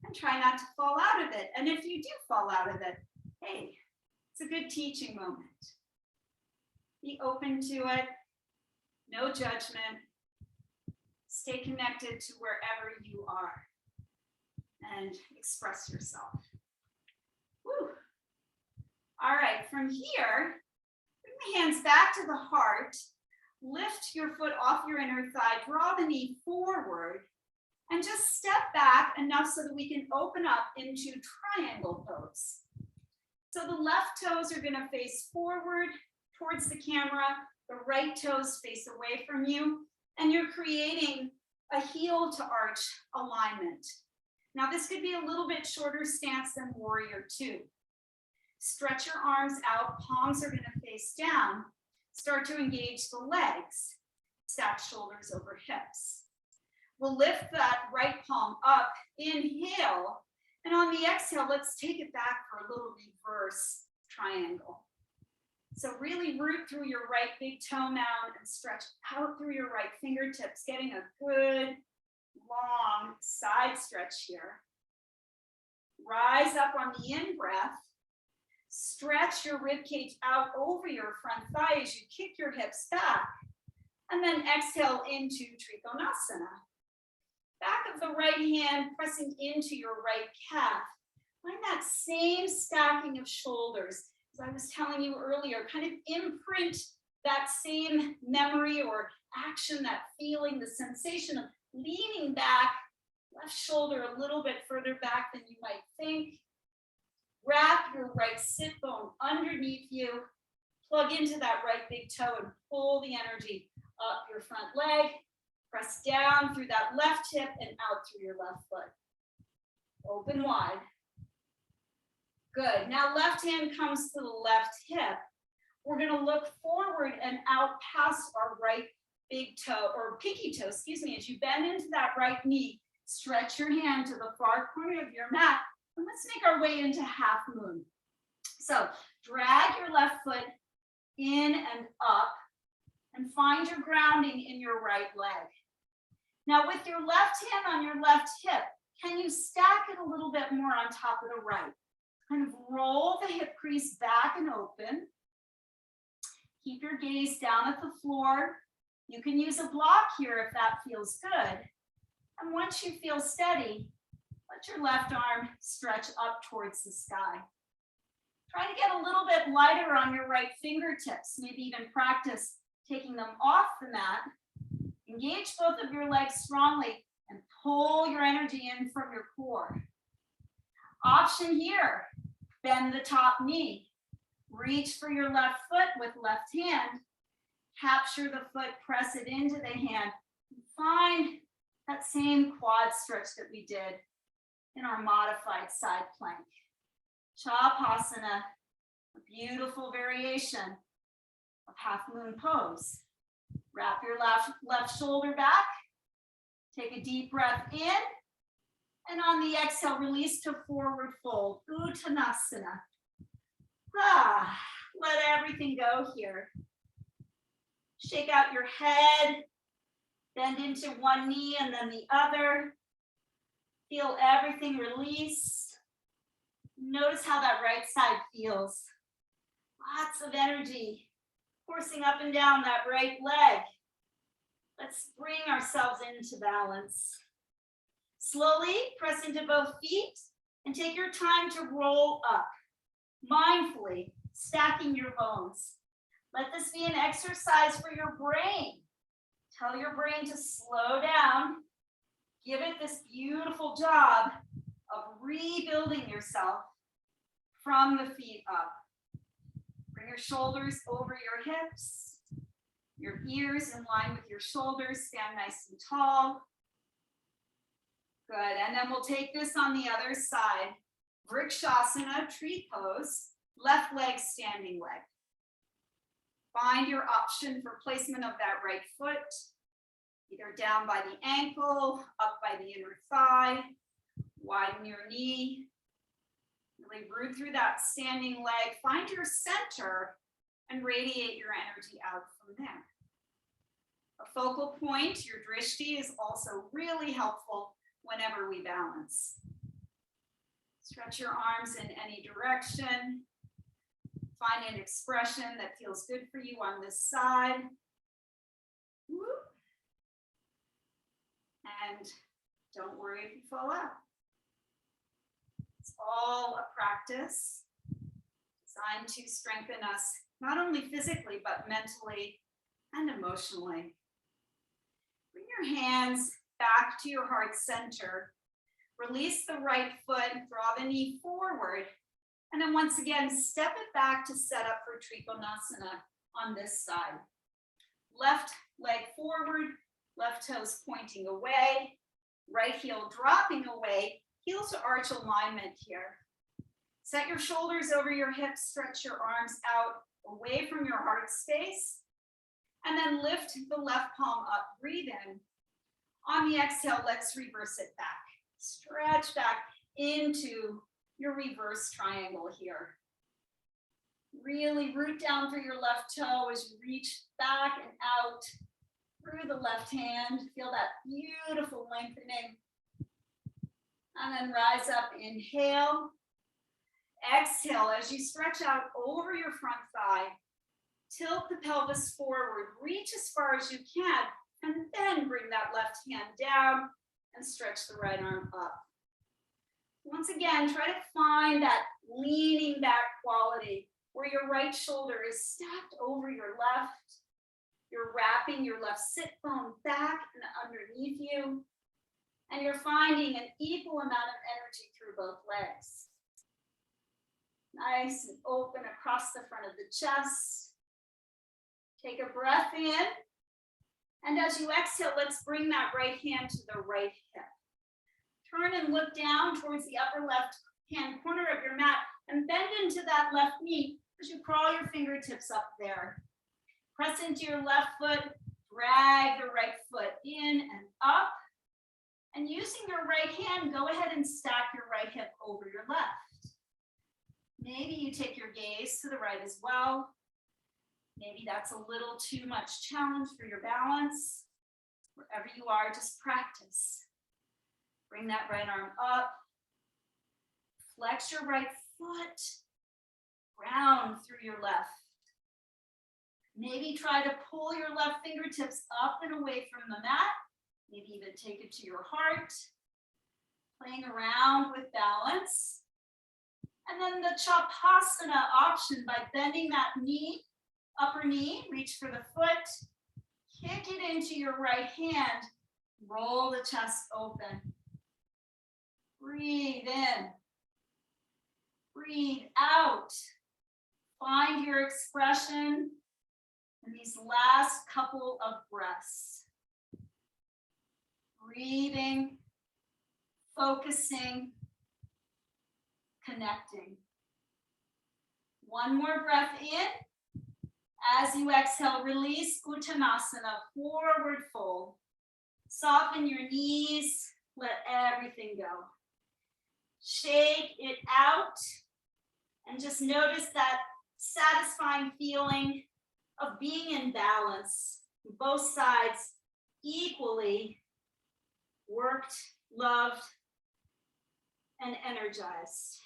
and try not to fall out of it. And if you do fall out of it, hey, it's a good teaching moment. Be open to it, no judgment. Stay connected to wherever you are and express yourself. Woo. All right, from here, bring the hands back to the heart. Lift your foot off your inner thigh, draw the knee forward, and just step back enough so that we can open up into triangle pose. So the left toes are going to face forward towards the camera, the right toes face away from you, and you're creating a heel to arch alignment. Now this could be a little bit shorter stance than warrior two. Stretch your arms out, palms are going to face down. Start to engage the legs. Stack shoulders over hips. We'll lift that right palm up, inhale, and on the exhale, let's take it back for a little reverse triangle. So really root through your right big toe mound and stretch out through your right fingertips, getting a good long side stretch here. Rise up on the in-breath. Stretch your rib cage out over your front thigh as you kick your hips back. And then exhale into Triponasana. Back of the right hand pressing into your right calf. Find that same stacking of shoulders. As I was telling you earlier, kind of imprint that same memory or action, that feeling, the sensation of leaning back, left shoulder a little bit further back than you might think. Wrap your right sit bone underneath you. Plug into that right big toe and pull the energy up your front leg. Press down through that left hip and out through your left foot. Open wide. Good. Now left hand comes to the left hip. We're going to look forward and out past our right big toe, or pinky toe, excuse me, as you bend into that right knee. Stretch your hand to the far corner of your mat And let's make our way into half moon. So drag your left foot in and up and find your grounding in your right leg. Now with your left hand on your left hip, can you stack it a little bit more on top of the right? Kind of roll the hip crease back and open. Keep your gaze down at the floor. You can use a block here if that feels good. And once you feel steady, let your left arm stretch up towards the sky. Try to get a little bit lighter on your right fingertips. Maybe even practice taking them off the mat. Engage both of your legs strongly and pull your energy in from your core. Option here, bend the top knee. Reach for your left foot with left hand. Capture the foot, press it into the hand. Find that same quad stretch that we did in our modified side plank. Shavasana, a beautiful variation of half moon pose. Wrap your left shoulder back. Take a deep breath in. And on the exhale, release to forward fold. Uttanasana. Let everything go here. Shake out your head. Bend into one knee and then the other. Feel everything release. Notice how that right side feels. Lots of energy coursing up and down that right leg. Let's bring ourselves into balance. Slowly press into both feet and take your time to roll up, mindfully stacking your bones. Let this be an exercise for your brain. Tell your brain to slow down. Give it this beautiful job of rebuilding yourself from the feet up. Bring your shoulders over your hips, your ears in line with your shoulders. Stand nice and tall. Good, and then we'll take this on the other side. Vrikshasana, tree pose, left leg, standing leg. Find your option for placement of that right foot, either down by the ankle, up by the inner thigh, widen your knee. Really root through that standing leg. Find your center and radiate your energy out from there. A focal point, your drishti, is also really helpful whenever we balance. Stretch your arms in any direction. Find an expression that feels good for you on this side. Whoop. And don't worry if you fall out. It's all a practice designed to strengthen us, not only physically, but mentally and emotionally. Bring your hands back to your heart center. Release the right foot, draw the knee forward, and then once again, step it back to set up for Triponasana on this side. Left leg forward, left toes pointing away, right heel dropping away, heel to arch alignment here. Set your shoulders over your hips, stretch your arms out away from your heart space, and then lift the left palm up, breathe in. On the exhale, let's reverse it back. Stretch back into your reverse triangle here. Really root down through your left toe as you reach back and out through the left hand. Feel that beautiful lengthening. And then rise up, inhale. Exhale as you stretch out over your front thigh. Tilt the pelvis forward, reach as far as you can, and then bring that left hand down and stretch the right arm up. Once again, try to find that leaning back quality where your right shoulder is stacked over your left. You're wrapping your left sit bone back and underneath you. And you're finding an equal amount of energy through both legs. Nice and open across the front of the chest. Take a breath in. And as you exhale, let's bring that right hand to the right hip. Turn and look down towards the upper left hand corner of your mat and bend into that left knee as you crawl your fingertips up there. Press into your left foot, drag the right foot in and up. And using your right hand, go ahead and stack your right hip over your left. Maybe you take your gaze to the right as well. Maybe that's a little too much challenge for your balance. Wherever you are, just practice. Bring that right arm up. Flex your right foot. Ground through your left. Maybe try to pull your left fingertips up and away from the mat. Maybe even take it to your heart. Playing around with balance. And then the Shavasana option by bending that knee, upper knee, reach for the foot, kick it into your right hand, roll the chest open. Breathe in. Breathe out. Find your expression in these last couple of breaths. Breathing, focusing, connecting. One more breath in. As you exhale, release Uttanasana, forward fold. Soften your knees, let everything go. Shake it out, and just notice that satisfying feeling of being in balance. Both sides equally worked, loved, and energized.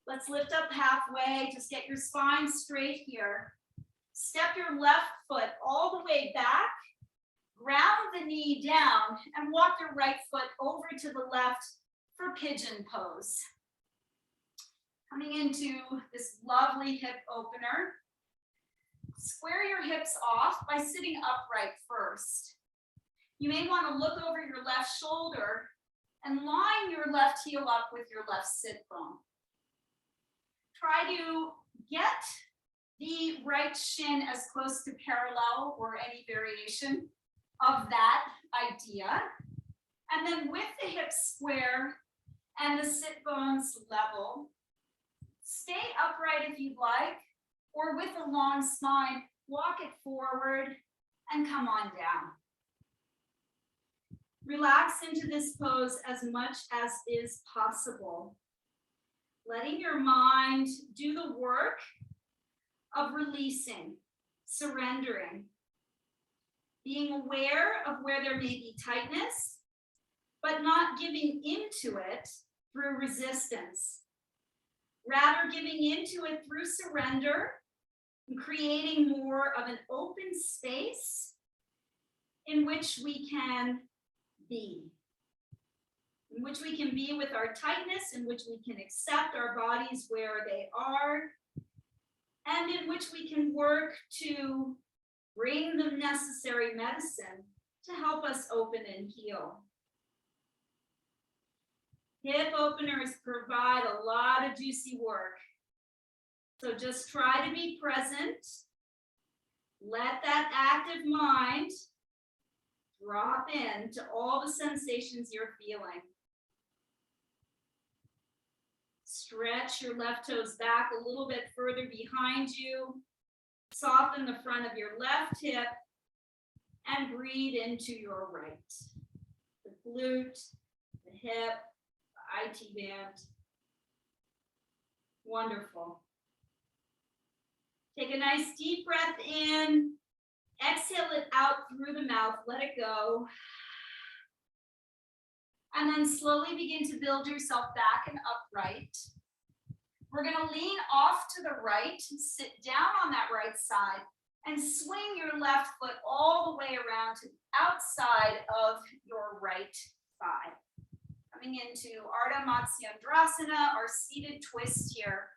Let's lift up halfway. Just get your spine straight here. Step your left foot all the way back. Ground the knee down and walk your right foot over to the left for Pigeon Pose. Coming into this lovely hip opener. Square your hips off by sitting upright first. You may want to look over your left shoulder and line your left heel up with your left sit bone. Try to get the right shin as close to parallel or any variation of that idea. And then with the hips square and the sit bones level, stay upright if you'd like, or with a long spine, walk it forward and come on down. Relax into this pose as much as is possible. Letting your mind do the work of releasing, surrendering, being aware of where there may be tightness, but not giving into it through resistance. Rather giving into it through surrender and creating more of an open space in which we can be. In which we can be with our tightness, in which we can accept our bodies where they are, and in which we can work to bring the necessary medicine to help us open and heal. Hip openers provide a lot of juicy work. So just try to be present. Let that active mind drop into all the sensations you're feeling. Stretch your left toes back a little bit further behind you. Soften the front of your left hip and breathe into your right. The glute, the hip, the IT band. Wonderful. Take a nice deep breath in. Exhale it out through the mouth. Let it go. And then slowly begin to build yourself back and upright. We're going to lean off to the right, sit down on that right side, and swing your left foot all the way around to the outside of your right thigh. Coming into Ardha Matsyendrasana, our seated twist here.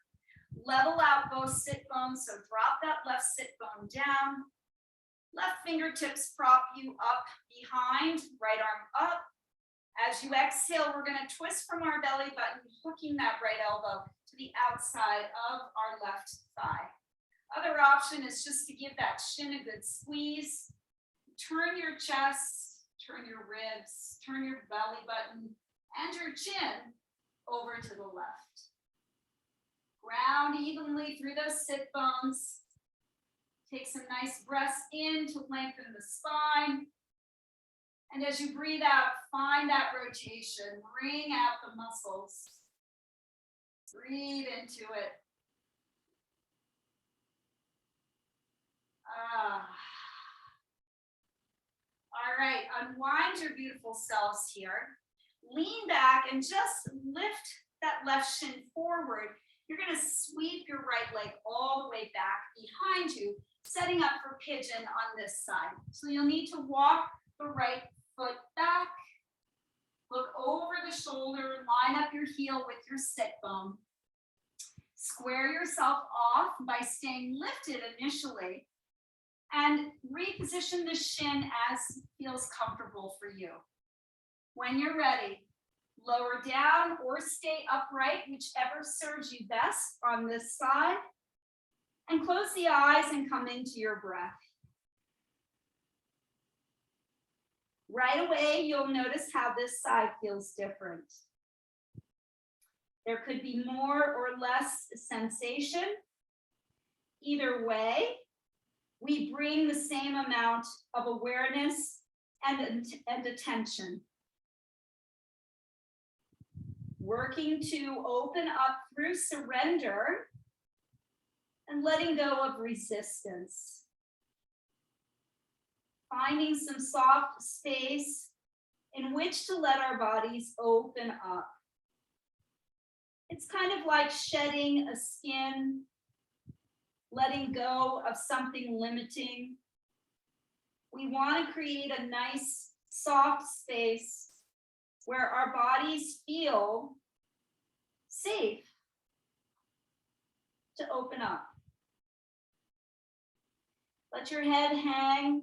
Level out both sit bones, so drop that left sit bone down. Left fingertips prop you up behind, right arm up. As you exhale, we're going to twist from our belly button, hooking that right elbow to the outside of our left thigh. Other option is just to give that shin a good squeeze. Turn your chest, turn your ribs, turn your belly button and your chin over to the left. Ground evenly through those sit bones. Take some nice breaths in to lengthen the spine. And as you breathe out, find that rotation. Wring out the muscles. Breathe into it. All right, unwind your beautiful selves here. Lean back and just lift that left shin forward. You're going to sweep your right leg all the way back behind you, setting up for pigeon on this side. So you'll need to walk the right foot back. Look over the shoulder, line up your heel with your sit bone. Square yourself off by staying lifted initially and reposition the shin as feels comfortable for you. When you're ready, lower down or stay upright, whichever serves you best on this side, and close the eyes and come into your breath. Right away, you'll notice how this side feels different. There could be more or less sensation. Either way, we bring the same amount of awareness and attention. Working to open up through surrender and letting go of resistance. Finding some soft space in which to let our bodies open up. It's kind of like shedding a skin, letting go of something limiting. We want to create a nice, soft space where our bodies feel safe to open up. Let your head hang.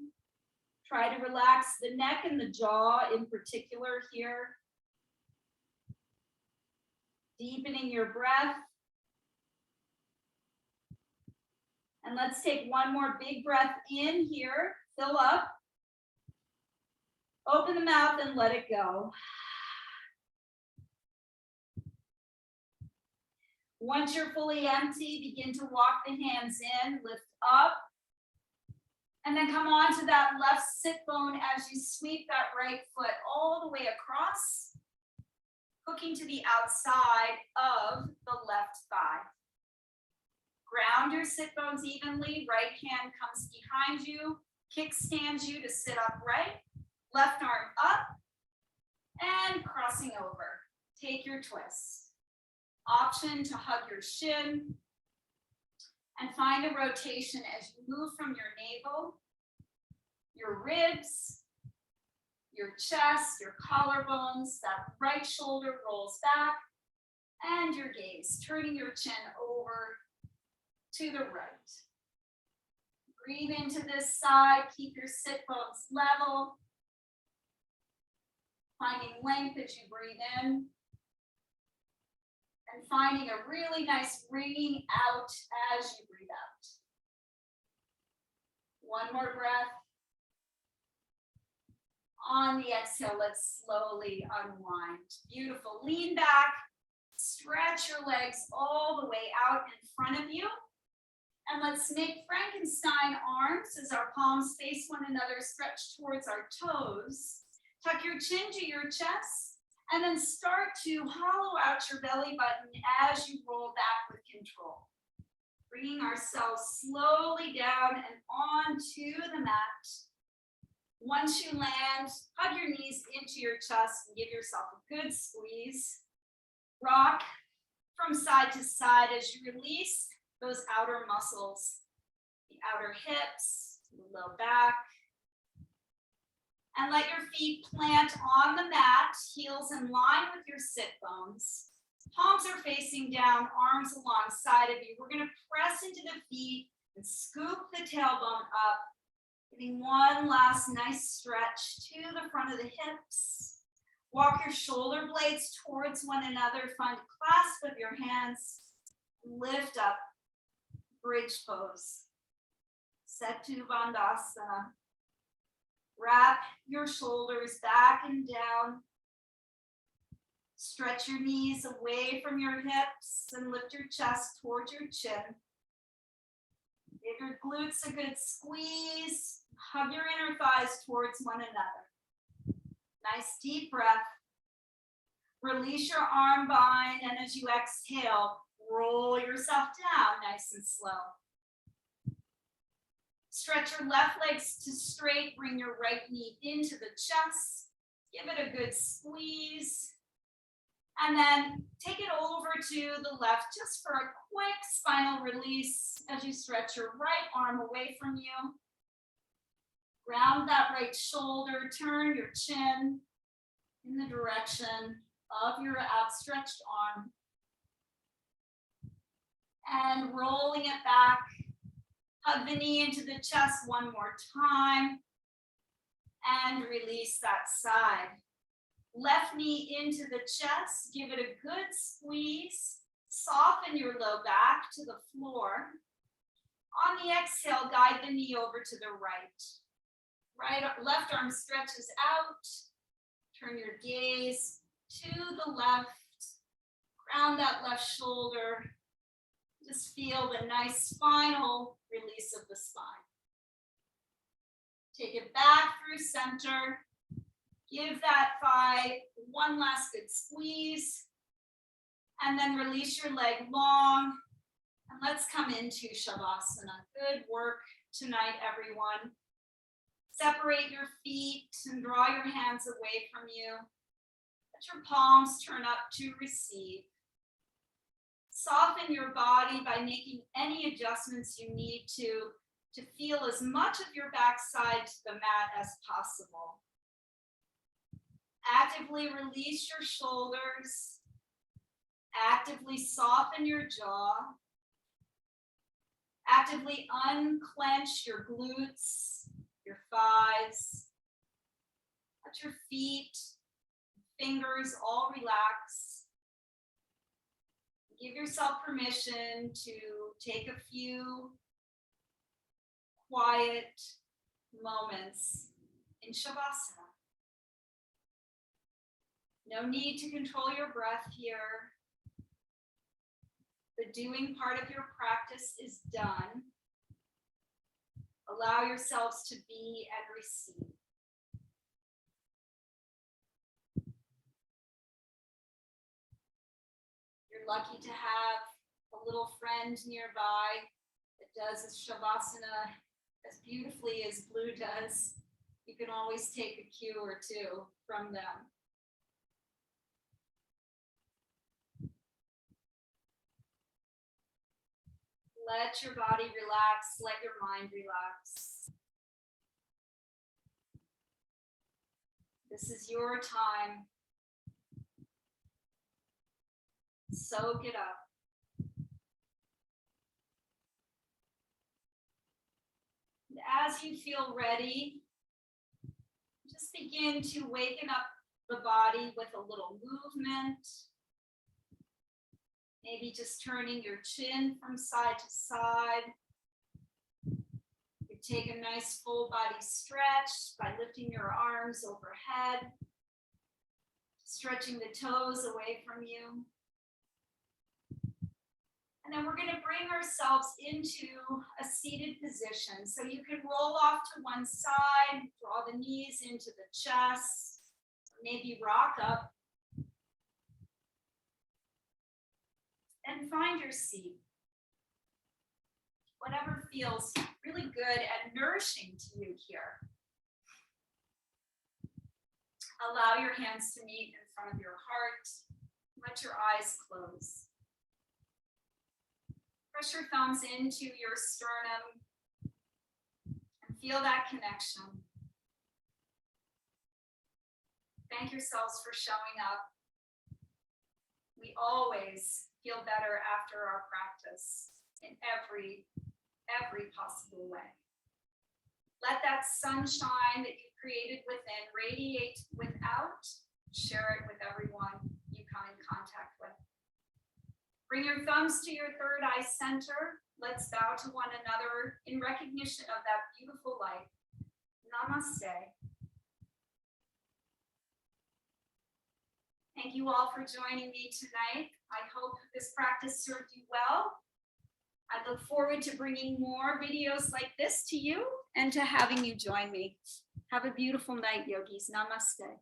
Try to relax the neck and the jaw in particular here. Deepening your breath. And let's take one more big breath in here. Fill up. Open the mouth and let it go. Once you're fully empty, begin to walk the hands in, lift up. And then come on to that left sit bone as you sweep that right foot all the way across, hooking to the outside of the left thigh. Ground your sit bones evenly. Right hand comes behind you, kickstands you to sit upright. Left arm up and crossing over. Take your twist. Option to hug your shin and find a rotation as you move from your navel, your ribs, your chest, your collarbones. That right shoulder rolls back and your gaze, turning your chin over to the right. Breathe into this side. Keep your sit bones level. Finding length as you breathe in. And finding a really nice wringing out as you breathe out. One more breath. On the exhale, let's slowly unwind. Beautiful. Lean back. Stretch your legs all the way out in front of you. And let's make Frankenstein arms as our palms face one another, stretch towards our toes. Tuck your chin to your chest, and then start to hollow out your belly button as you roll back with control. Bringing ourselves slowly down and onto the mat. Once you land, hug your knees into your chest and give yourself a good squeeze. Rock from side to side as you release those outer muscles, the outer hips, the low back. And let your feet plant on the mat, heels in line with your sit bones. Palms are facing down, arms alongside of you. We're going to press into the feet and scoop the tailbone up, giving one last nice stretch to the front of the hips. Walk your shoulder blades towards one another. Find a clasp of your hands. Lift up. Bridge pose. Setu Bandhasana. Wrap your shoulders back and down. Stretch your knees away from your hips and lift your chest towards your chin. Give your glutes a good squeeze. Hug your inner thighs towards one another. Nice deep breath. Release your arm bind, and as you exhale, roll yourself down nice and slow. Stretch your left legs to straight, bring your right knee into the chest. Give it a good squeeze. And then take it over to the left just for a quick spinal release as you stretch your right arm away from you. Round that right shoulder, turn your chin in the direction of your outstretched arm. And rolling it back, hug the knee into the chest one more time. And release that side. Left knee into the chest, give it a good squeeze. Soften your low back to the floor. On the exhale, guide the knee over to the right. Left arm stretches out. Turn your gaze to the left. Ground that left shoulder. Just feel the nice spinal release of the spine. Take it back through center. Give that thigh one last good squeeze. And then release your leg long. And let's come into Shavasana. Good work tonight, everyone. Separate your feet and draw your hands away from you. Let your palms turn up to receive. Soften your body by making any adjustments you need to feel as much of your backside to the mat as possible. Actively release your shoulders. Actively soften your jaw. Actively unclench your glutes, your thighs. Let your feet, fingers all relax. Give yourself permission to take a few quiet moments in Shavasana. No need to control your breath here. The doing part of your practice is done. Allow yourselves to be and receive. You're lucky to have a little friend nearby that does Shavasana as beautifully as Blue does. You can always take a cue or two from them. Let your body relax, let your mind relax. This is your time. Soak it up. And as you feel ready, just begin to waken up the body with a little movement. Maybe just turning your chin from side to side. You take a nice full body stretch by lifting your arms overhead, stretching the toes away from you. And then we're going to bring ourselves into a seated position. So you can roll off to one side, draw the knees into the chest, maybe rock up. And find your seat. Whatever feels really good and nourishing to you here. Allow your hands to meet in front of your heart. Let your eyes close. Press your thumbs into your sternum and feel that connection. Thank yourselves for showing up. We always feel better after our practice in every possible way. Let that sunshine that you've created within radiate without. Share it with everyone you come in contact with. Bring your thumbs to your third eye center. Let's bow to one another in recognition of that beautiful light. Namaste. Thank you all for joining me tonight. I hope this practice served you well. I look forward to bringing more videos like this to you and to having you join me. Have a beautiful night, yogis. Namaste.